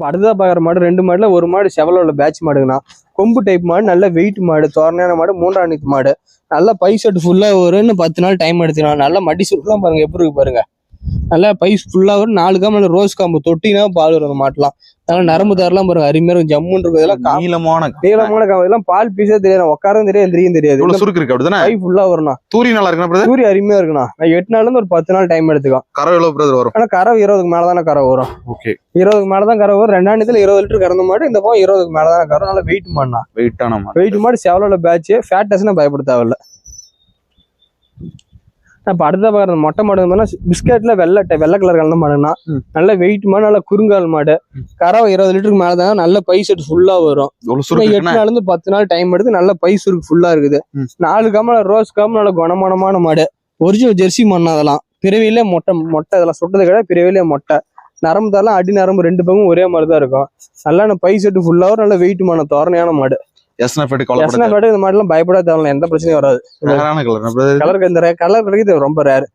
அடுத்ததா பாக்குற மாடு 2 மாடுல ஒரு மாடு செவல உள்ள பேட்ச் மாடுங்கண்ணா. கொம்பு டைப் மாடு, நல்ல வெயிட் மாடு, தோரணையான மாடு, 3ஆம் நீத்து மாடு. நல்லா பை செட் ஃபுல்லா வரும்னு 10 நாள் டைம் எடுத்துக்கலாம். நல்லா மடி சுருக்கலாம் பாருங்க எப்படி இருக்கு பாருங்க. நல்லா பைஸ் ஃபுல்லா வரும். 4 காம்பு ரோஸ் காம்பு தொட்டினா பால் வரும் அந்த மாட்டலாம். நல்லா நரம்பு தாரெல்லாம் பாருங்க அருமையா இருக்கும். ஜம்முன்னு இருக்கும். இதெல்லாம் நீளமான காம்பு. இதெல்லாம் பால் பீஸே தெரியாது, உட்காரும் தெரியாது, எந்திரியும் தெரியாது. சுருக்கு இருக்கு அப்படிதானே? பை ஃபுல்லா வரும்ண்ணா. தூரி நல்லா இருக்குண்ணா. தூரி அருமையா இருக்குண்ணா. 8 நாள்ல இருந்து ஒரு 10 நாள் டைம் எடுத்துக்கும். கறவை எவ்வளவு வரும்? ஆனா கறவை 20க்கு மேலதானே கறவை வரும். ஓகே, 20க்கு மேலதான் கறவை வரும். 2ஆம் நீத்துல 20 லிட்டர் கறந்த மாடு. இந்த பக்கம் 20க்கு மேலதானே கறவை. நல்லா வெயிட் மாடுண்ணா. வெயிட் மாடு, செவல பேட்ச், ஃபேட்டஸ்னா பயப்பட தேவையில்ல. இப்ப அடுத்த பாக்குறது மொட்டை மாடு பிஸ்கட்ல வெள்ளை கலர் கலந்த மாடுனா. நல்ல வெயிட் மாடு, நல்ல குறுங்கால் மாடு. கறவை 20 லிட்டருக்கு மேலதான். நல்ல பை செட் ஃபுல்லா வரும். 8 நாள்ல இருந்து 10 நாள் டைம் எடுத்து நல்ல பை சுருக்கு ஃபுல்லா இருக்குது. 4 காம்பு ரோஸ் காம்பு, நல்ல குணமானமான மாடு. ஒரிஜினல் ஜெர்சி மண்ணா. அதெல்லாம் பிறவிலே மொட்டை இதெல்லாம் சுட்டது கிடையாது. பிறவிலே மொட்டை. நரம்பு தரலாம், அடி நரம்பு 2 பக்கம் ஒரே மாதிரி தான் இருக்கும். நல்லா பை செட்டு ஃபுல்லா வரும். நல்ல வெயிட் மான தோரணையான மாடு. இந்த மாடெல்லாம் பயப்பட தேவையில்ல, எந்த பிரச்சனையும் வராது. கலருக்கு இந்த கலர் கிடைக்கிறது ரொம்ப ரேர்.